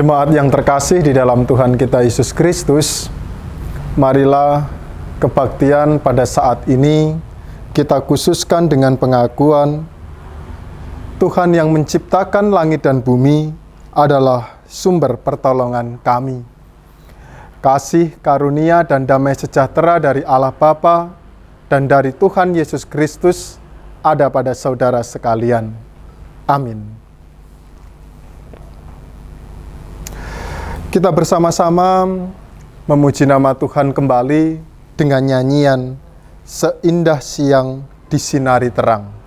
Jemaat yang terkasih di dalam Tuhan kita Yesus Kristus, marilah kebaktian pada saat ini kita khususkan dengan pengakuan Tuhan yang menciptakan langit dan bumi adalah sumber pertolongan kami. Kasih, karunia, dan damai sejahtera dari Allah Bapa dan dari Tuhan Yesus Kristus ada pada saudara sekalian. Amin. Kita bersama-sama memuji nama Tuhan kembali dengan nyanyian Seindah Siang Disinari Terang.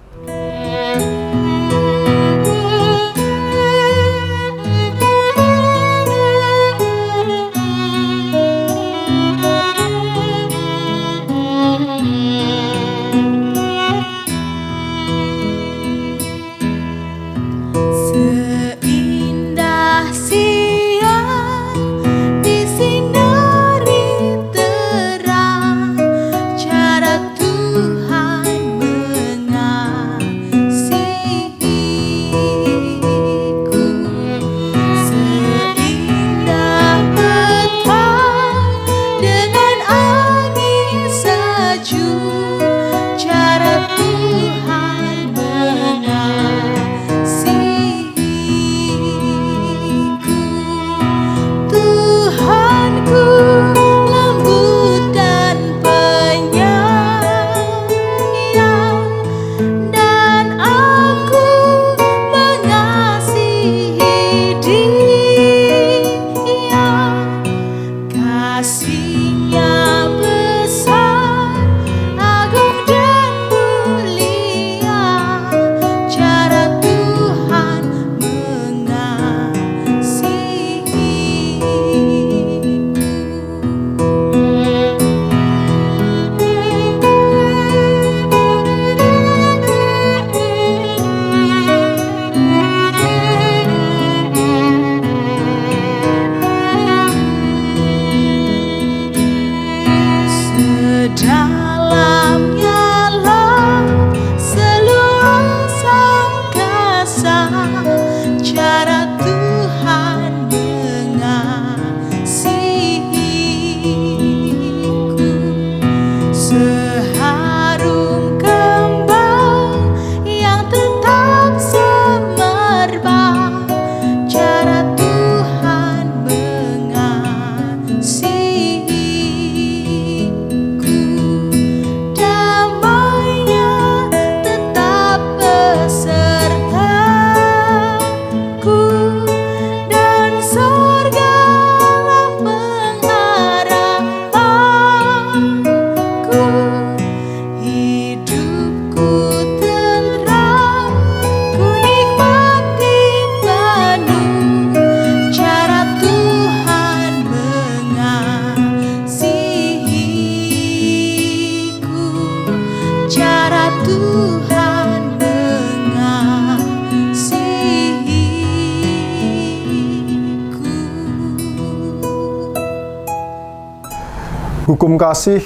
Hukum kasih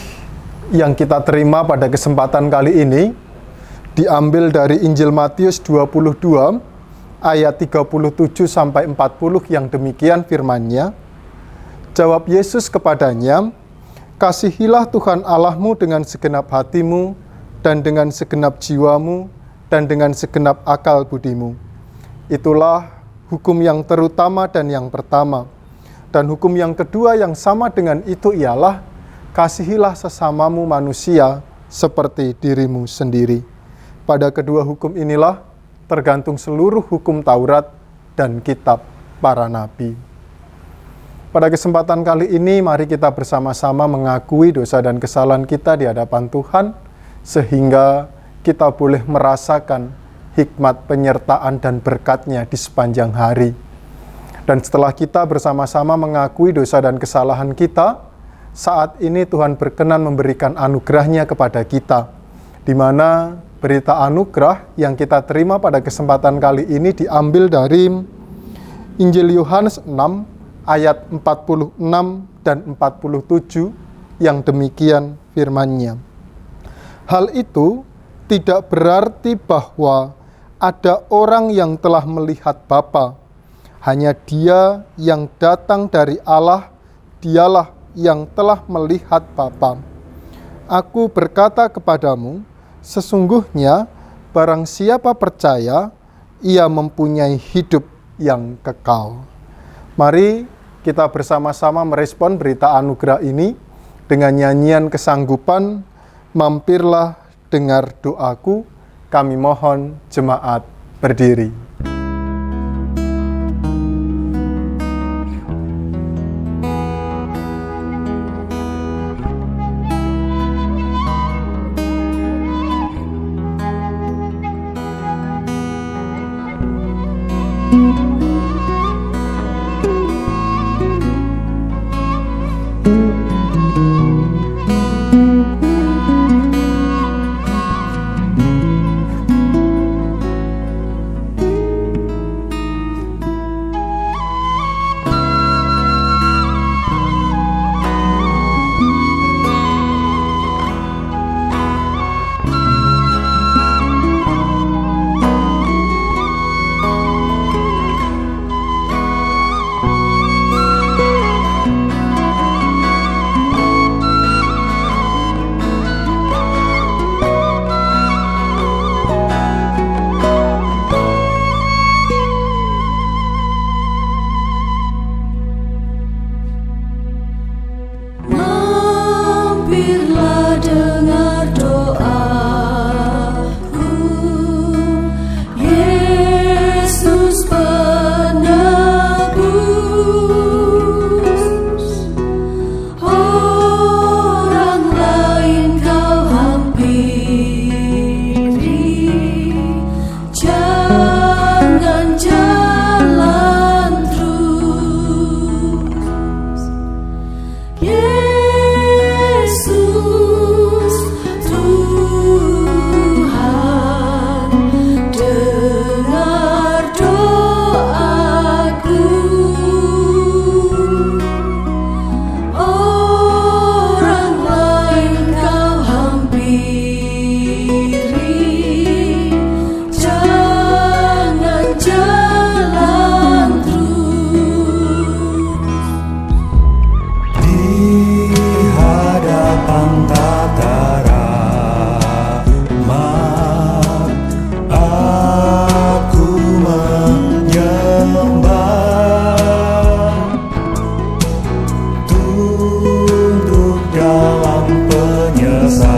yang kita terima pada kesempatan kali ini diambil dari Injil Matius 22 ayat 37 sampai 40 yang demikian firman-Nya. Jawab Yesus kepadanya, "Kasihilah Tuhan Allahmu dengan segenap hatimu dan dengan segenap jiwamu dan dengan segenap akal budimu. Itulah hukum yang terutama dan yang pertama. Dan hukum yang kedua yang sama dengan itu ialah kasihilah sesamamu manusia seperti dirimu sendiri. Pada kedua hukum inilah tergantung seluruh hukum Taurat dan kitab para nabi." Pada kesempatan kali ini, mari kita bersama-sama mengakui dosa dan kesalahan kita di hadapan Tuhan, sehingga kita boleh merasakan hikmat penyertaan dan berkat-Nya di sepanjang hari. Dan setelah kita bersama-sama mengakui dosa dan kesalahan kita, saat ini Tuhan berkenan memberikan anugerah-Nya kepada kita, di mana berita anugerah yang kita terima pada kesempatan kali ini diambil dari Injil Yohanes 6 ayat 46 dan 47 yang demikian firman-Nya. Hal itu tidak berarti bahwa ada orang yang telah melihat Bapa. Hanya Dia yang datang dari Allah, Dialah yang telah melihat Bapa. Aku berkata kepadamu, sesungguhnya barang siapa percaya, ia mempunyai hidup yang kekal. Mari kita bersama-sama merespon berita anugerah ini dengan nyanyian kesanggupan, mampirlah dengar doaku. Kami mohon jemaat berdiri. Mampirlah dengar doaku, Yesus penebus. Orang lain kau hampiri, jangan jalan terus. Yesus Tuhan, dengar doaku. Orang lain kau hampiri, jangan jalan terus. Di hadapan tata rahmat, aku menyembah, tunduk dalam penyesalan.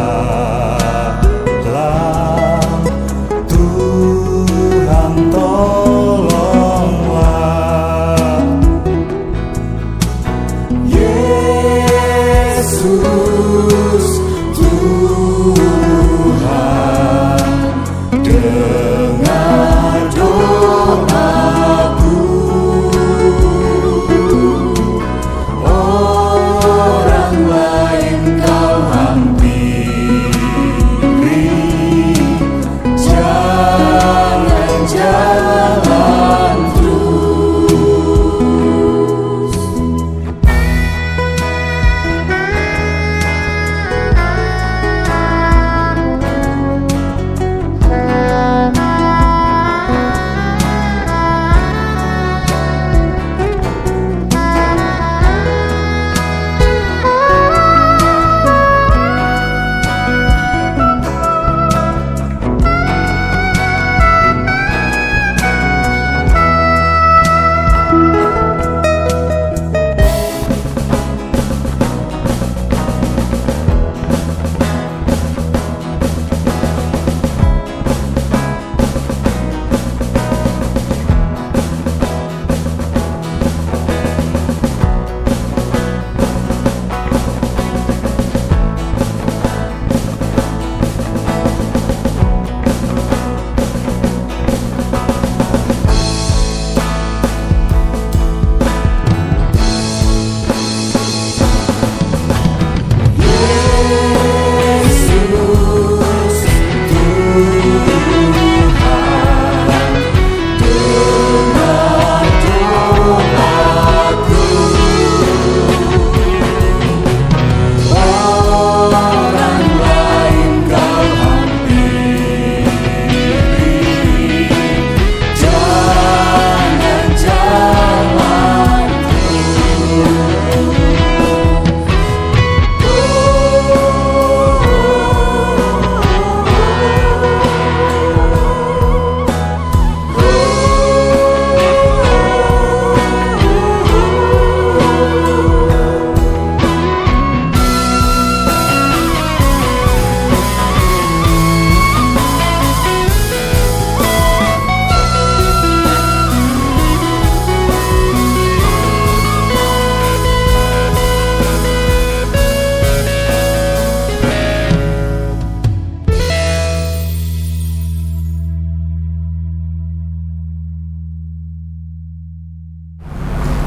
Tuhan tolonglah. Yesus Tuhan, dengar doaku. Orang lain kau hampiri, jangan jalan terus.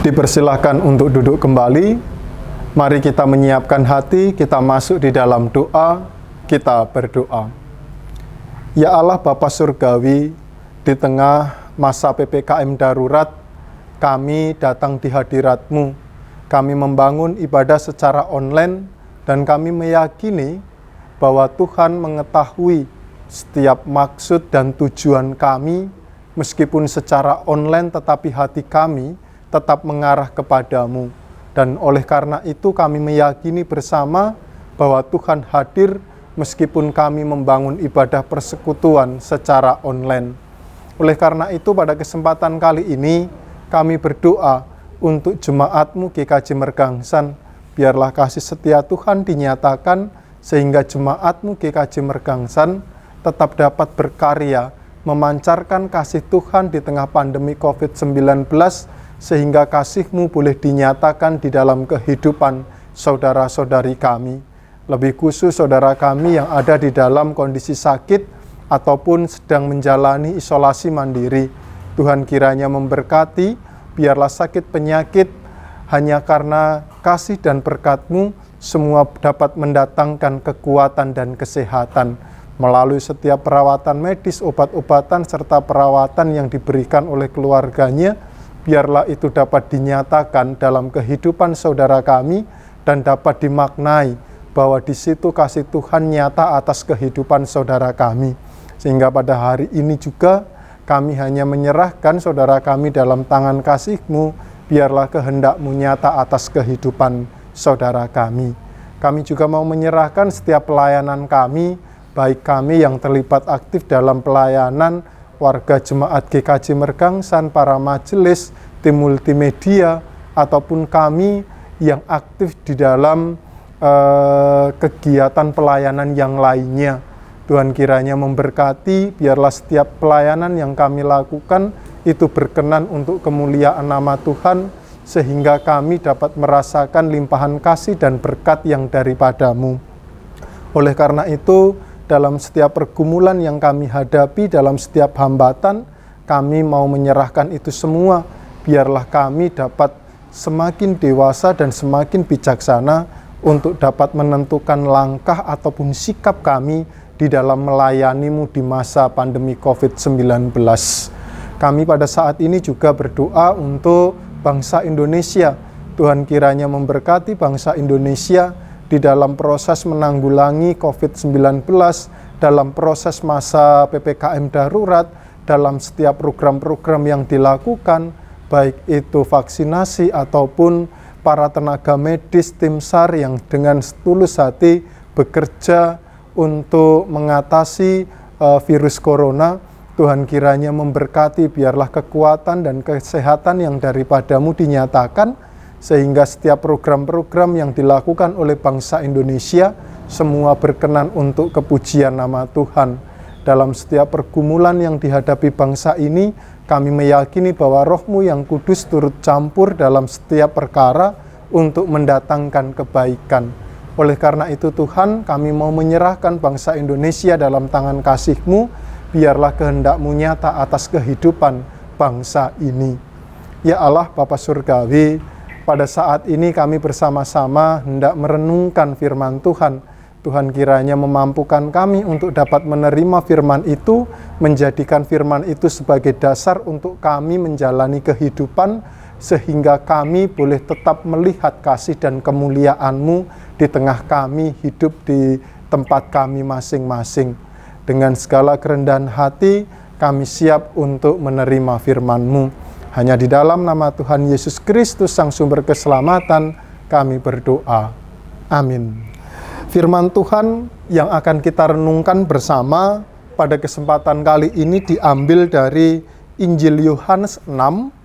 Dipersilahkan untuk duduk kembali. Mari kita menyiapkan hati, kita masuk di dalam doa, kita berdoa. Ya Allah Bapa Surgawi, di tengah masa PPKM darurat, kami datang di hadirat-Mu. Kami membangun ibadah secara online dan kami meyakini bahwa Tuhan mengetahui setiap maksud dan tujuan kami, meskipun secara online tetapi hati kami tetap mengarah kepadamu. Dan oleh karena itu kami meyakini bersama bahwa Tuhan hadir meskipun kami membangun ibadah persekutuan secara online. Oleh karena itu pada kesempatan kali ini kami berdoa untuk jemaat-Mu GKJ Mergangsan. Biarlah kasih setia Tuhan dinyatakan sehingga jemaat-Mu GKJ Mergangsan tetap dapat berkarya memancarkan kasih Tuhan di tengah pandemi COVID-19, sehingga kasih-Mu boleh dinyatakan di dalam kehidupan saudara-saudari kami. Lebih khusus saudara kami yang ada di dalam kondisi sakit ataupun sedang menjalani isolasi mandiri. Tuhan kiranya memberkati, biarlah sakit penyakit hanya karena kasih dan berkat-Mu semua dapat mendatangkan kekuatan dan kesehatan. Melalui setiap perawatan medis, obat-obatan, serta perawatan yang diberikan oleh keluarganya, biarlah itu dapat dinyatakan dalam kehidupan saudara kami dan dapat dimaknai bahwa di situ kasih Tuhan nyata atas kehidupan saudara kami. Sehingga pada hari ini juga kami hanya menyerahkan saudara kami dalam tangan kasih-Mu, biarlah kehendak-Mu nyata atas kehidupan saudara kami. Kami juga mau menyerahkan setiap pelayanan kami, baik kami yang terlibat aktif dalam pelayanan warga jemaat GKJ Mergangsan, para majelis, tim multimedia, ataupun kami yang aktif di dalam kegiatan pelayanan yang lainnya. Tuhan kiranya memberkati, biarlah setiap pelayanan yang kami lakukan itu berkenan untuk kemuliaan nama Tuhan, sehingga kami dapat merasakan limpahan kasih dan berkat yang daripada-Mu. Oleh karena itu, dalam setiap pergumulan yang kami hadapi, dalam setiap hambatan, kami mau menyerahkan itu semua. Biarlah kami dapat semakin dewasa dan semakin bijaksana untuk dapat menentukan langkah ataupun sikap kami di dalam melayani-Mu di masa pandemi COVID-19. Kami pada saat ini juga berdoa untuk bangsa Indonesia. Tuhan kiranya memberkati bangsa Indonesia di dalam proses menanggulangi COVID-19, dalam proses masa PPKM darurat, dalam setiap program-program yang dilakukan, baik itu vaksinasi ataupun para tenaga medis, tim SAR yang dengan tulus hati bekerja untuk mengatasi virus corona. Tuhan kiranya memberkati, biarlah kekuatan dan kesehatan yang daripada-Mu dinyatakan, sehingga setiap program-program yang dilakukan oleh bangsa Indonesia semua berkenan untuk kepujian nama Tuhan. Dalam setiap pergumulan yang dihadapi bangsa ini, kami meyakini bahwa Roh-Mu yang kudus turut campur dalam setiap perkara untuk mendatangkan kebaikan. Oleh karena itu Tuhan, kami mau menyerahkan bangsa Indonesia dalam tangan kasih-Mu, biarlah kehendak-Mu nyata atas kehidupan bangsa ini. Ya Allah Bapa Surgawi, pada saat ini kami bersama-sama hendak merenungkan firman Tuhan. Tuhan kiranya memampukan kami untuk dapat menerima firman itu, menjadikan firman itu sebagai dasar untuk kami menjalani kehidupan, sehingga kami boleh tetap melihat kasih dan kemuliaan-Mu di tengah kami hidup di tempat kami masing-masing. Dengan segala kerendahan hati, kami siap untuk menerima firman-Mu. Hanya di dalam nama Tuhan Yesus Kristus, Sang Sumber Keselamatan, kami berdoa. Amin. Firman Tuhan yang akan kita renungkan bersama pada kesempatan kali ini diambil dari Injil Yohanes 6,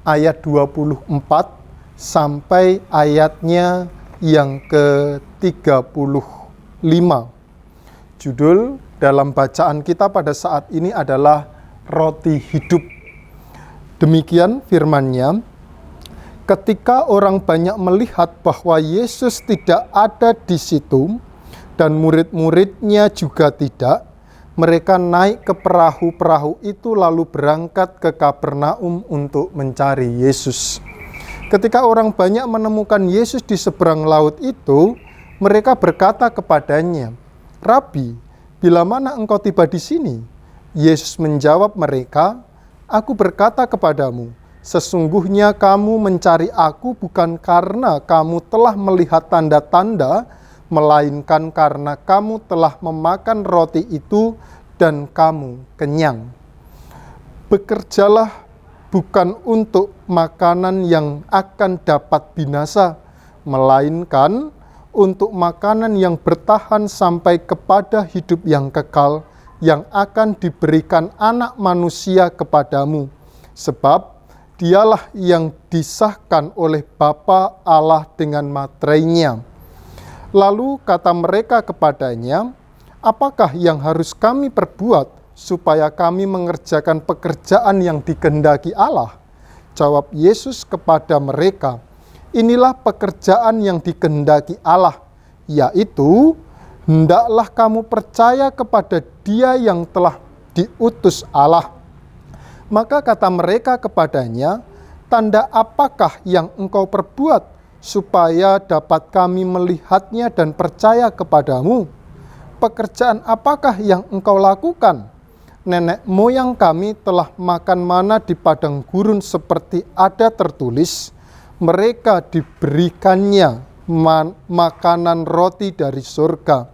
ayat 24, sampai ayatnya yang ke-35. Judul dalam bacaan kita pada saat ini adalah Roti Hidup. Demikian firman-Nya, ketika orang banyak melihat bahwa Yesus tidak ada di situ dan murid-muridnya juga tidak, mereka naik ke perahu-perahu itu lalu berangkat ke Kapernaum untuk mencari Yesus. Ketika orang banyak menemukan Yesus di seberang laut itu, mereka berkata kepadanya, "Rabi, bila mana engkau tiba di sini?" Yesus menjawab mereka, "Aku berkata kepadamu, sesungguhnya kamu mencari aku bukan karena kamu telah melihat tanda-tanda, melainkan karena kamu telah memakan roti itu dan kamu kenyang. Bekerjalah bukan untuk makanan yang akan dapat binasa, melainkan untuk makanan yang bertahan sampai kepada hidup yang kekal, yang akan diberikan Anak Manusia kepadamu. Sebab dialah yang disahkan oleh Bapa Allah dengan materainya." Lalu kata mereka kepadanya, "Apakah yang harus kami perbuat supaya kami mengerjakan pekerjaan yang dikehendaki Allah?" Jawab Yesus kepada mereka, "Inilah pekerjaan yang dikehendaki Allah, yaitu hendaklah kamu percaya kepada Dia yang telah diutus Allah." Maka kata mereka kepadanya, "Tanda apakah yang engkau perbuat supaya dapat kami melihatnya dan percaya kepadamu? Pekerjaan apakah yang engkau lakukan? Nenek moyang kami telah makan mana di padang gurun seperti ada tertulis, mereka diberikannya makanan roti dari surga."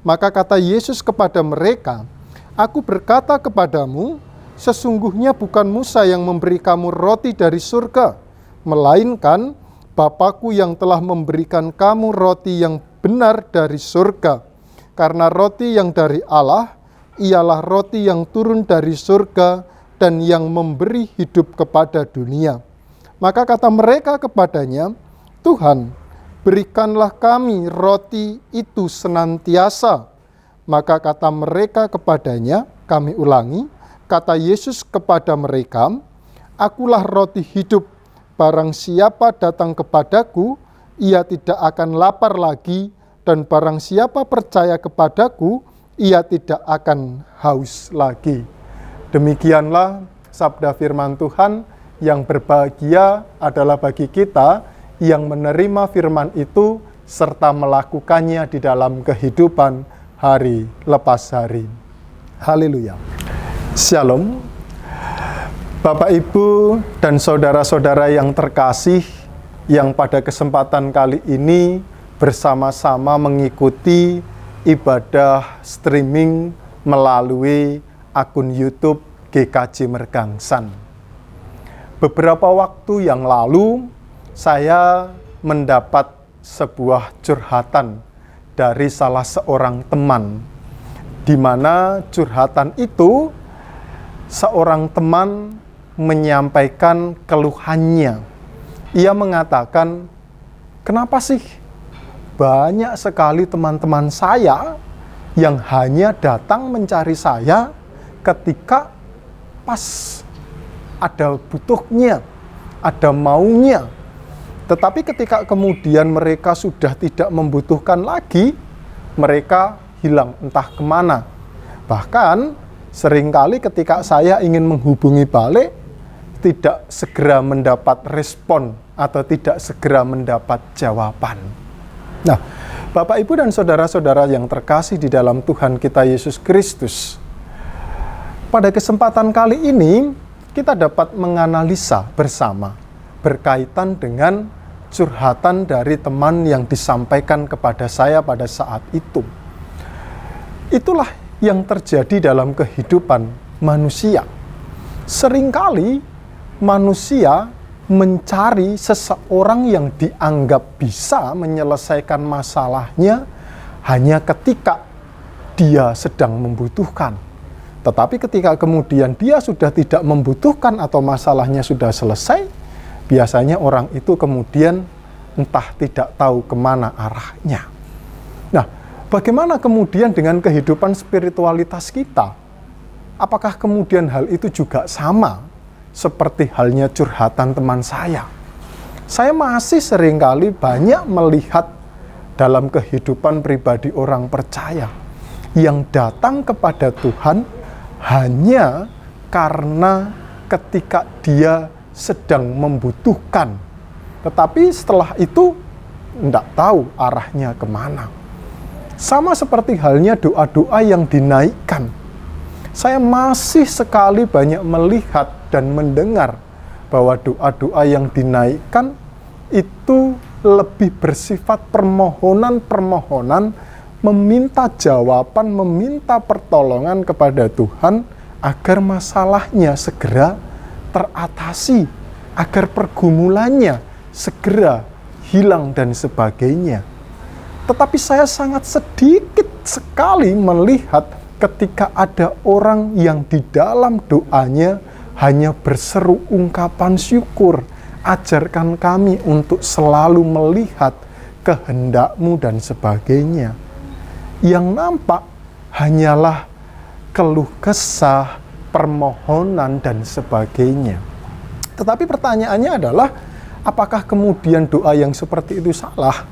Maka kata Yesus kepada mereka, "Aku berkata kepadamu, sesungguhnya bukan Musa yang memberi kamu roti dari surga, melainkan Bapa-Ku yang telah memberikan kamu roti yang benar dari surga. Karena roti yang dari Allah ialah roti yang turun dari surga dan yang memberi hidup kepada dunia." Maka kata mereka kepadanya, "Tuhan, berikanlah kami roti itu senantiasa." Maka kata mereka kepadanya, kami ulangi, kata Yesus kepada mereka, "Akulah roti hidup. Barang siapa datang kepadaku, ia tidak akan lapar lagi, dan barang siapa percaya kepadaku, ia tidak akan haus lagi." Demikianlah sabda firman Tuhan. Yang berbahagia adalah bagi kita yang menerima firman itu serta melakukannya di dalam kehidupan hari lepas hari. Haleluya. Shalom. Bapak, Ibu, dan saudara-saudara yang terkasih, yang pada kesempatan kali ini bersama-sama mengikuti ibadah streaming melalui akun YouTube GKJ Mergangsan. Beberapa waktu yang lalu, saya mendapat sebuah curhatan dari salah seorang teman, di mana curhatan itu seorang teman menyampaikan keluhannya. Ia mengatakan, "Kenapa sih banyak sekali teman-teman saya yang hanya datang mencari saya ketika pas ada butuhnya, ada maunya. Tetapi ketika kemudian mereka sudah tidak membutuhkan lagi, mereka hilang entah kemana. Bahkan seringkali ketika saya ingin menghubungi balik, tidak segera mendapat respon atau tidak segera mendapat jawaban." Nah, Bapak, Ibu, dan saudara-saudara yang terkasih di dalam Tuhan kita Yesus Kristus, pada kesempatan kali ini kita dapat menganalisa bersama berkaitan dengan curhatan dari teman yang disampaikan kepada saya pada saat itu. Itulah yang terjadi dalam kehidupan manusia. Seringkali manusia mencari seseorang yang dianggap bisa menyelesaikan masalahnya hanya ketika dia sedang membutuhkan. Tetapi ketika kemudian dia sudah tidak membutuhkan atau masalahnya sudah selesai, biasanya orang itu kemudian entah tidak tahu kemana arahnya. Nah, bagaimana kemudian dengan kehidupan spiritualitas kita? Apakah kemudian hal itu juga sama seperti halnya curhatan teman saya? Saya masih seringkali banyak melihat dalam kehidupan pribadi orang percaya yang datang kepada Tuhan hanya karena ketika dia sedang membutuhkan, Tetapi setelah itu tidak tahu arahnya kemana. Sama seperti halnya doa-doa yang dinaikkan. Saya masih sekali banyak melihat dan mendengar bahwa doa-doa yang dinaikkan itu lebih bersifat permohonan-permohonan, meminta jawaban, meminta pertolongan kepada Tuhan agar masalahnya segera teratasi, agar pergumulannya segera hilang dan sebagainya. Tetapi saya sangat sedikit sekali melihat ketika ada orang yang di dalam doanya hanya berseru ungkapan syukur, ajarkan kami untuk selalu melihat kehendak-Mu dan sebagainya. Yang nampak hanyalah keluh kesah, permohonan dan sebagainya. Tetapi pertanyaannya adalah, apakah kemudian doa yang seperti itu salah?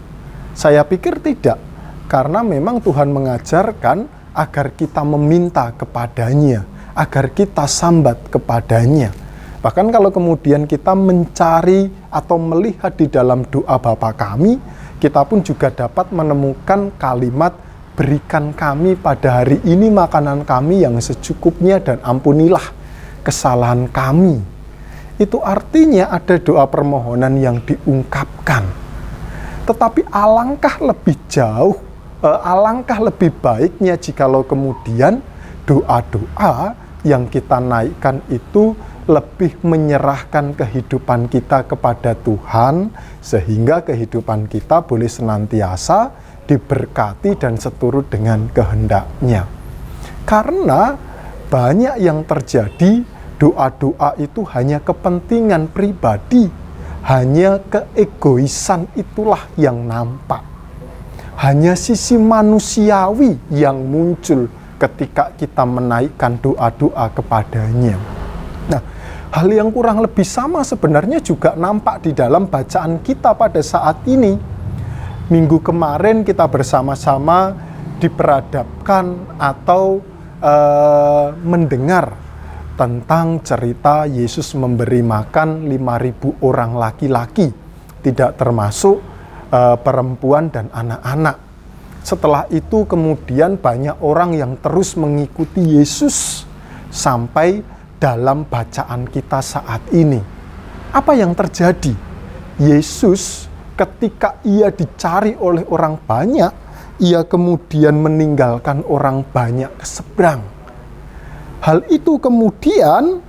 Saya pikir tidak, karena memang Tuhan mengajarkan agar kita meminta kepadanya, agar kita sambat kepadanya. Bahkan kalau kemudian kita mencari atau melihat di dalam doa Bapa kami, kita pun juga dapat menemukan kalimat, berikan kami pada hari ini makanan kami yang secukupnya dan ampunilah kesalahan kami. Itu artinya ada doa permohonan yang diungkapkan. Tetapi alangkah lebih jauh, alangkah lebih baiknya jikalau kemudian doa-doa yang kita naikkan itu lebih menyerahkan kehidupan kita kepada Tuhan, sehingga kehidupan kita boleh senantiasa diberkati dan seturut dengan kehendak-Nya. Karena banyak yang terjadi, doa-doa itu hanya kepentingan pribadi, hanya keegoisan itulah yang nampak. Hanya sisi manusiawi yang muncul ketika kita menaikkan doa-doa kepadanya. Nah, hal yang kurang lebih sama sebenarnya juga nampak di dalam bacaan kita pada saat ini. Minggu kemarin kita bersama-sama diperadabkan atau mendengar tentang cerita Yesus memberi makan 5.000 orang laki-laki, tidak termasuk perempuan dan anak-anak. Setelah itu kemudian banyak orang yang terus mengikuti Yesus sampai dalam bacaan kita saat ini. Apa yang terjadi? Yesus ketika ia dicari oleh orang banyak, ia kemudian meninggalkan orang banyak ke seberang. Hal itu kemudian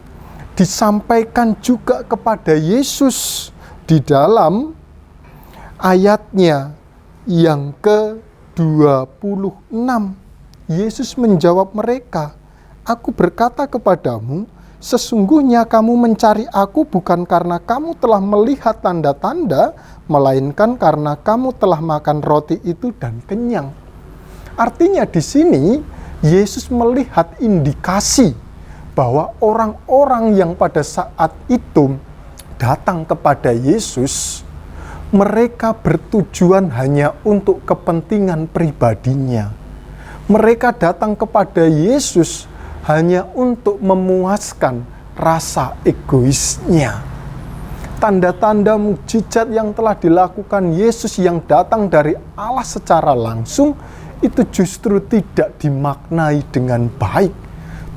disampaikan juga kepada Yesus di dalam ayatnya yang ke-26. Yesus menjawab mereka, "Aku berkata kepadamu, sesungguhnya kamu mencari aku bukan karena kamu telah melihat tanda-tanda, melainkan karena kamu telah makan roti itu dan kenyang." Artinya di sini Yesus melihat indikasi bahwa orang-orang yang pada saat itu datang kepada Yesus, mereka bertujuan hanya untuk kepentingan pribadinya. Mereka datang kepada Yesus hanya untuk memuaskan rasa egoisnya. Tanda-tanda mukjizat yang telah dilakukan Yesus yang datang dari Allah secara langsung itu justru tidak dimaknai dengan baik.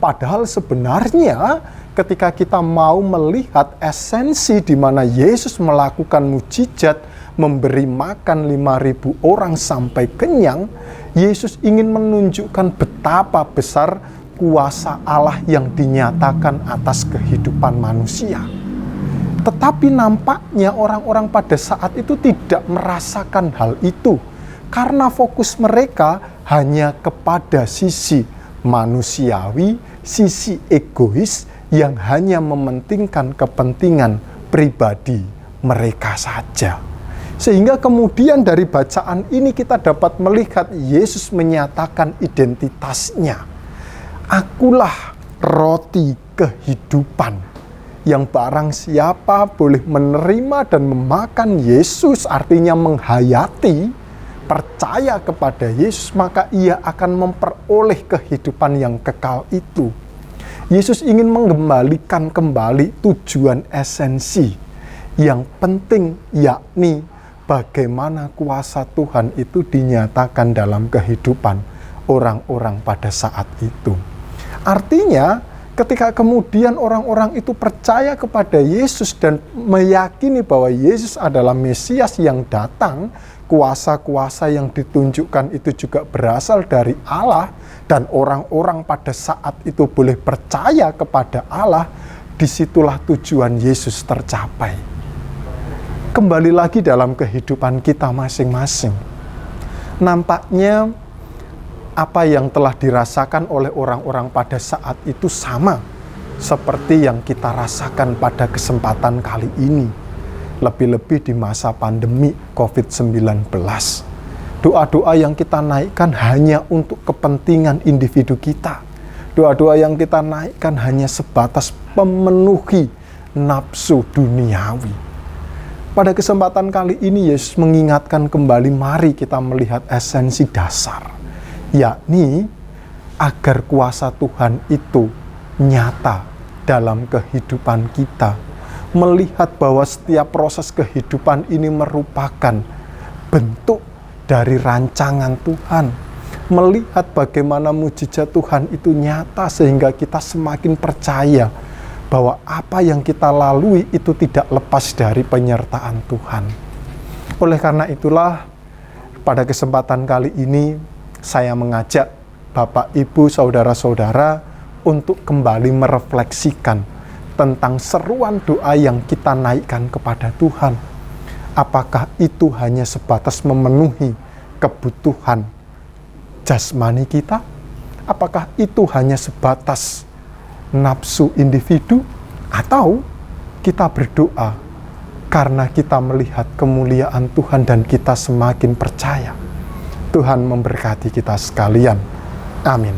Padahal sebenarnya ketika kita mau melihat esensi di mana Yesus melakukan mukjizat, memberi makan 5.000 orang sampai kenyang, Yesus ingin menunjukkan betapa besar kuasa Allah yang dinyatakan atas kehidupan manusia. Tetapi nampaknya orang-orang pada saat itu tidak merasakan hal itu, karena fokus mereka hanya kepada sisi manusiawi, sisi egois yang hanya mementingkan kepentingan pribadi mereka saja. Sehingga kemudian dari bacaan ini kita dapat melihat Yesus menyatakan identitasnya. Akulah roti kehidupan, yang barang siapa boleh menerima dan memakan Yesus, artinya menghayati, percaya kepada Yesus, maka ia akan memperoleh kehidupan yang kekal itu. Yesus ingin mengembalikan kembali tujuan esensi, yang penting, yakni bagaimana kuasa Tuhan itu dinyatakan dalam kehidupan orang-orang pada saat itu. Artinya, ketika kemudian orang-orang itu percaya kepada Yesus dan meyakini bahwa Yesus adalah Mesias yang datang, kuasa-kuasa yang ditunjukkan itu juga berasal dari Allah, dan orang-orang pada saat itu boleh percaya kepada Allah, disitulah tujuan Yesus tercapai. Kembali lagi dalam kehidupan kita masing-masing. Nampaknya apa yang telah dirasakan oleh orang-orang pada saat itu sama seperti yang kita rasakan pada kesempatan kali ini. Lebih-lebih di masa pandemi COVID-19. Doa-doa yang kita naikkan hanya untuk kepentingan individu kita. Doa-doa yang kita naikkan hanya sebatas memenuhi nafsu duniawi. Pada kesempatan kali ini Yesus mengingatkan kembali, mari kita melihat esensi dasar, yakni agar kuasa Tuhan itu nyata dalam kehidupan kita. Melihat bahwa setiap proses kehidupan ini merupakan bentuk dari rancangan Tuhan. Melihat bagaimana mujizat Tuhan itu nyata sehingga kita semakin percaya bahwa apa yang kita lalui itu tidak lepas dari penyertaan Tuhan. Oleh karena itulah, pada kesempatan kali ini saya mengajak Bapak, Ibu, Saudara-saudara untuk kembali merefleksikan tentang seruan doa yang kita naikkan kepada Tuhan. Apakah itu hanya sebatas memenuhi kebutuhan jasmani kita? Apakah itu hanya sebatas nafsu individu? Atau kita berdoa karena kita melihat kemuliaan Tuhan dan kita semakin percaya? Tuhan memberkati kita sekalian. Amin.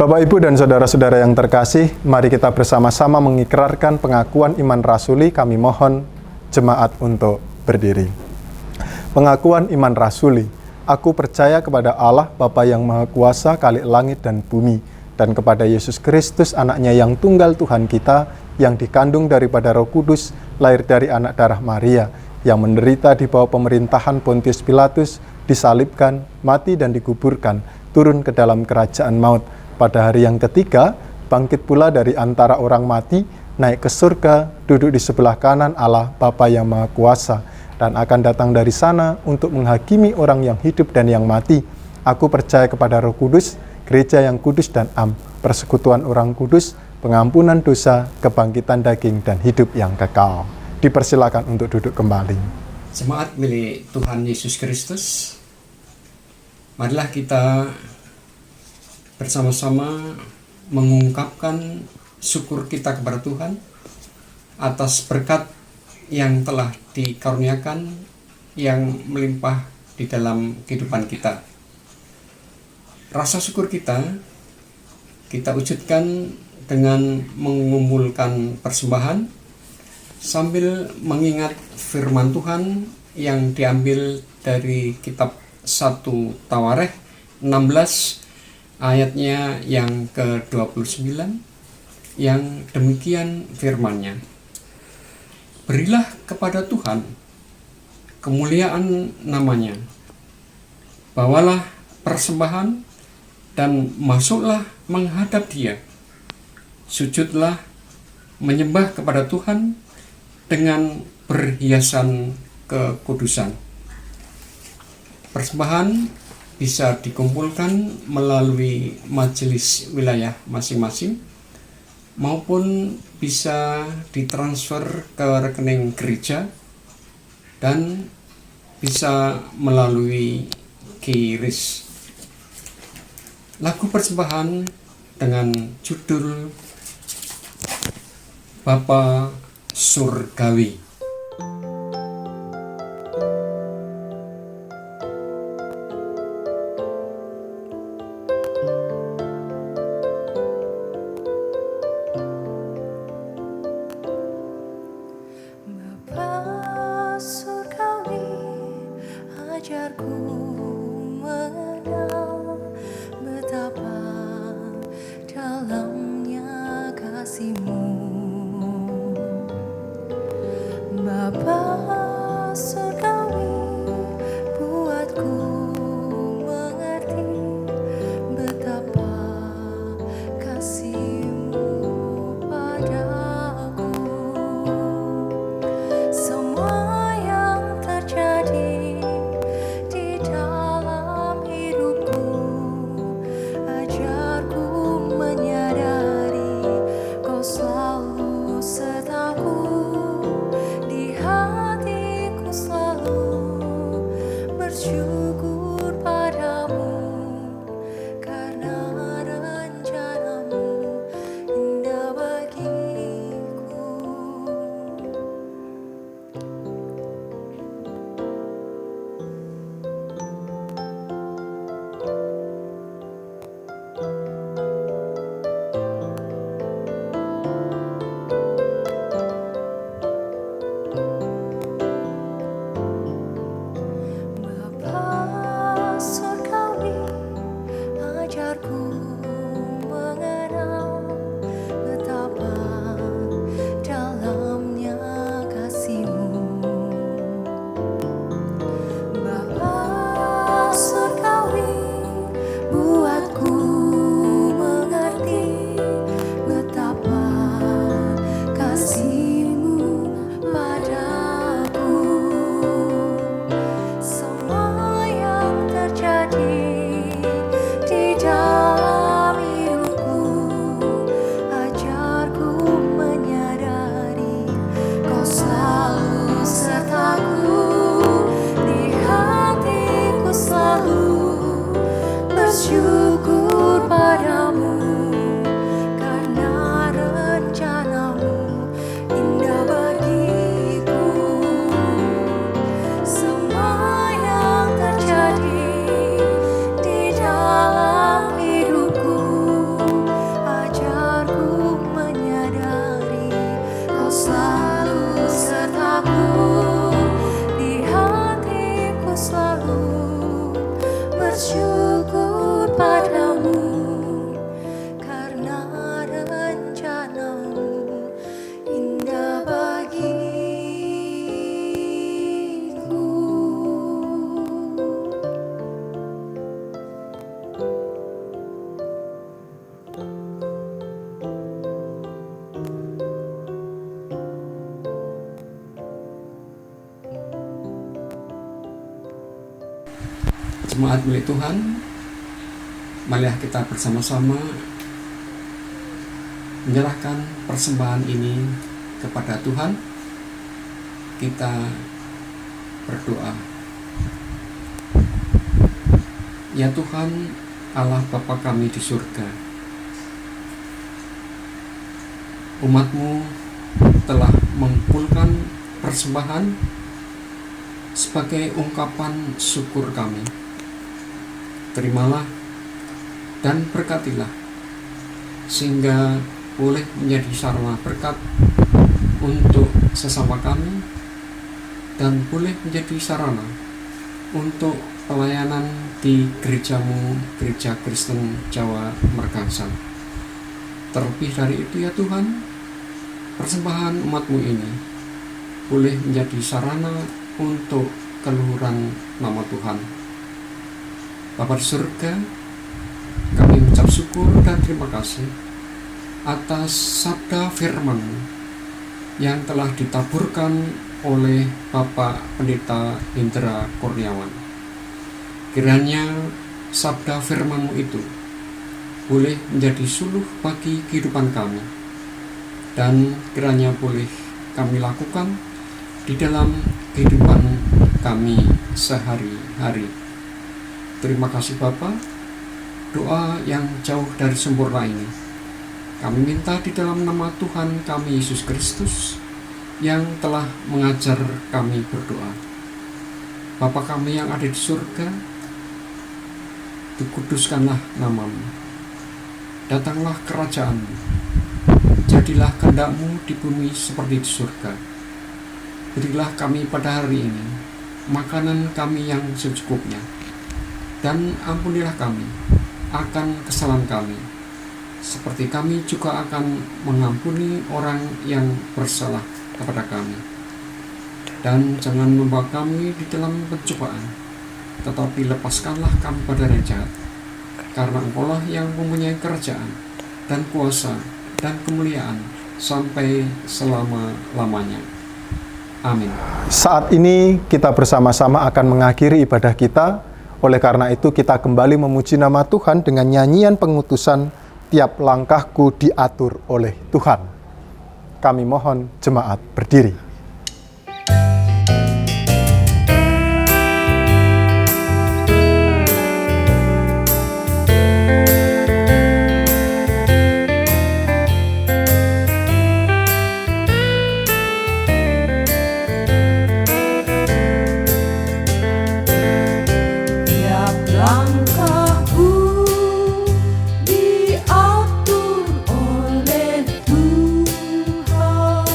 Bapak, Ibu, dan saudara-saudara yang terkasih, mari kita bersama-sama mengikrarkan pengakuan iman rasuli. Kami mohon jemaat untuk berdiri. Pengakuan iman rasuli. Aku percaya kepada Allah, Bapa yang Maha Kuasa, Khalik langit dan bumi, dan kepada Yesus Kristus, anaknya yang tunggal Tuhan kita, yang dikandung daripada Roh Kudus, lahir dari anak darah Maria, yang menderita di bawah pemerintahan Pontius Pilatus, disalibkan, mati dan dikuburkan, turun ke dalam kerajaan maut. Pada hari yang ketiga, bangkit pula dari antara orang mati, naik ke surga, duduk di sebelah kanan Allah Bapa yang Maha Kuasa, dan akan datang dari sana untuk menghakimi orang yang hidup dan yang mati. Aku percaya kepada Roh Kudus, gereja yang kudus dan am, persekutuan orang kudus, pengampunan dosa, kebangkitan daging, dan hidup yang kekal. Dipersilakan untuk duduk kembali. Jemaat milik Tuhan Yesus Kristus, marilah kita bersama-sama mengungkapkan syukur kita kepada Tuhan atas berkat yang telah dikaruniakan, yang melimpah di dalam kehidupan kita. Rasa syukur kita wujudkan dengan mengumpulkan persembahan sambil mengingat firman Tuhan yang diambil dari kitab 1 Tawarikh 16 ayatnya yang ke-29 yang demikian firman-Nya. Berilah kepada Tuhan kemuliaan namanya, bawalah persembahan dan masuklah menghadap Dia, sujudlah menyembah kepada Tuhan dengan perhiasan kekudusan. Persembahan bisa dikumpulkan melalui majelis wilayah masing-masing maupun bisa ditransfer ke rekening gereja dan bisa melalui QRIS. Lagu persembahan dengan judul Bapa Surgawi. Bapa surgawi, ajarku mengenal betapa dalamnya kasih-Mu. Bapa surgawi, buatku mengerti betapa kasih-Mu padaku. Semua yang terjadi di dalam hidupku, ajarku menyadari Kau selalu sertaku, di hatiku selalu bersyukur padamu, karena rencana-Mu indah bagiku. Bapa surgawi, ajarku mengenal betapa dalamnya kasih-Mu. Bapa surgawi, buatku mengerti betapa kasih-Mu padaku. Semua yang terjadi di dalam hidupku, ajarku menyadari Kau selalu sertaku, di hatiku selalu bersyukur padamu, karena rencana-Mu indah bagiku. Semua yang terjadi di dalam hidupku, ajarku menyadari Kau selalu sertaku, di hatiku selalu bersyukur padamu, karena rencana-Mu indah bagiku. Jemaat milik Tuhan, marilah kita bersama-sama menyerahkan persembahan ini kepada Tuhan. Kita berdoa. Ya Tuhan, Allah Bapa kami di surga, umat-Mu telah mengumpulkan persembahan sebagai ungkapan syukur kami. Terimalah dan berkatilah, sehingga boleh menjadi sarana berkat untuk sesama kami dan boleh menjadi sarana untuk pelayanan di gerejamu, Gereja Kristen Jawa Mergangsan. Terlebih dari itu ya Tuhan, persembahan umat-Mu ini boleh menjadi sarana untuk keluhuran nama Tuhan. Bapa di surga, kami mengucap syukur dan terima kasih atas sabda firman-Mu yang telah ditaburkan oleh Bapak Pendeta Indra Kurniawan. Kiranya sabda firman-Mu itu boleh menjadi suluh bagi kehidupan kami, dan kiranya boleh kami lakukan di dalam kehidupan kami sehari-hari. Terima kasih Bapa. Doa yang jauh dari sempurna ini kami minta di dalam nama Tuhan kami Yesus Kristus yang telah mengajar kami berdoa. Bapa kami yang ada di surga, dikuduskanlah nama-Mu. Datanglah kerajaan-Mu. Jadilah kehendak-Mu di bumi seperti di surga. Berilah kami pada hari ini makanan kami yang secukupnya, dan ampunilah kami akan kesalahan kami, seperti kami juga akan mengampuni orang yang bersalah kepada kami. Dan jangan membawa kami di dalam pencobaan, tetapi lepaskanlah kami pada roh jahat, karena Engkau-lah yang mempunyai kerajaan dan kuasa dan kemuliaan sampai selama-lamanya. Amin. Saat ini kita bersama-sama akan mengakhiri ibadah kita. Oleh karena itu kita kembali memuji nama Tuhan dengan nyanyian pengutusan tiap langkahku diatur oleh Tuhan. Kami mohon jemaat berdiri. Diatur oleh Tuhan.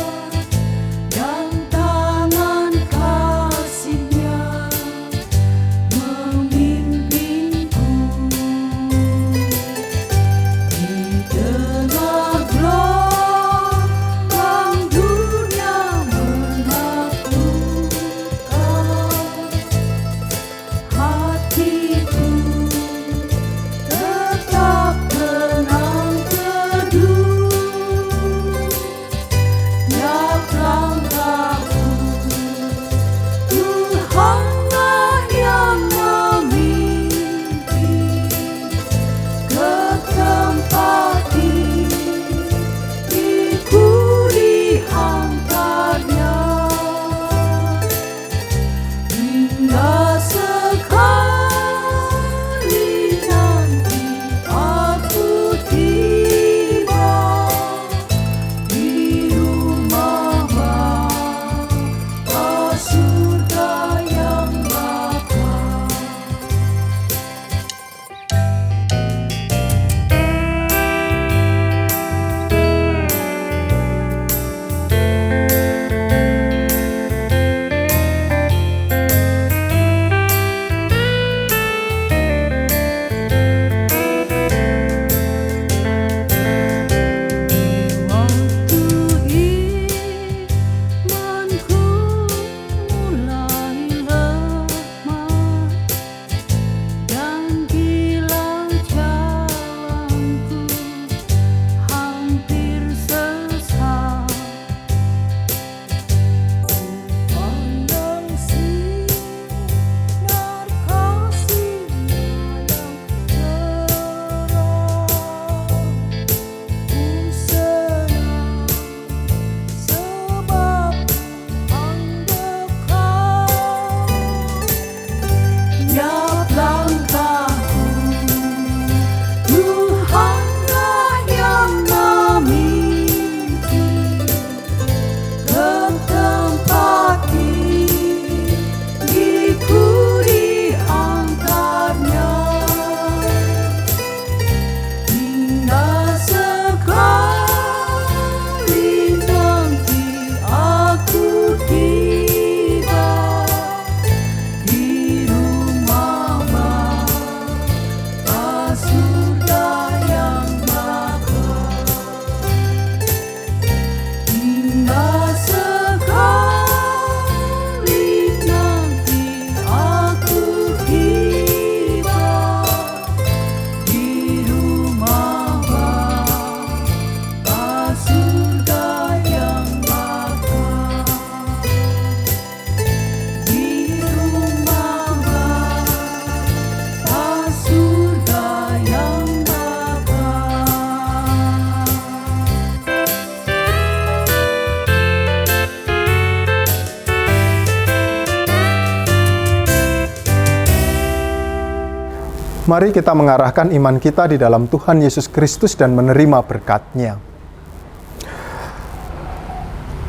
Mari kita mengarahkan iman kita di dalam Tuhan Yesus Kristus dan menerima berkat-Nya.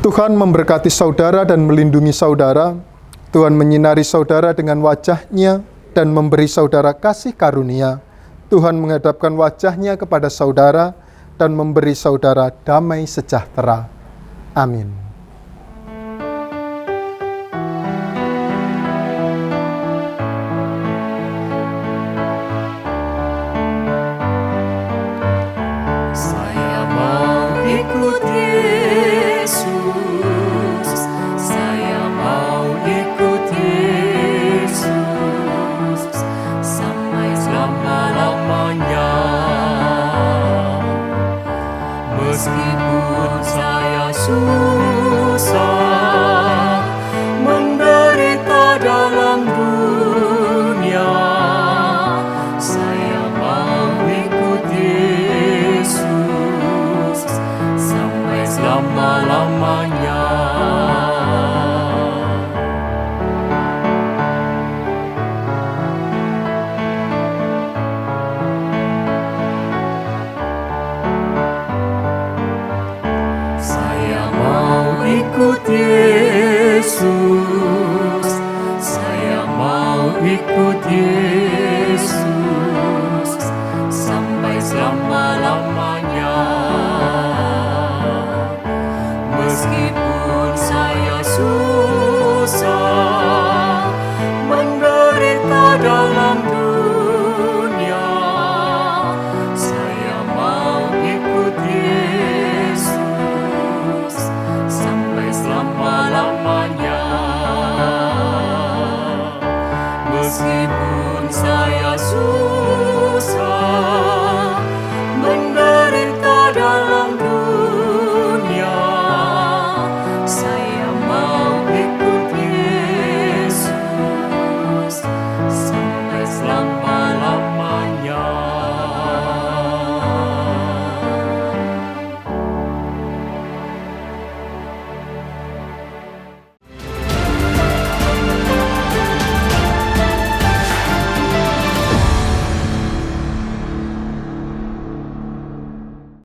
Tuhan memberkati saudara dan melindungi saudara. Tuhan menyinari saudara dengan wajah-Nya dan memberi saudara kasih karunia. Tuhan menghadapkan wajah-Nya kepada saudara dan memberi saudara damai sejahtera. Amin. Saya mau ikut Yesus, saya mau ikut Yesus sampai selama-lamanya. Meskipun saya susah menderita dalam dunia, saya mau ikut Yesus sampai selama-lamanya. Saya mau ikut Yesus, saya mau ikut Yesus sampai selama-lamanya. Meskipun saya susah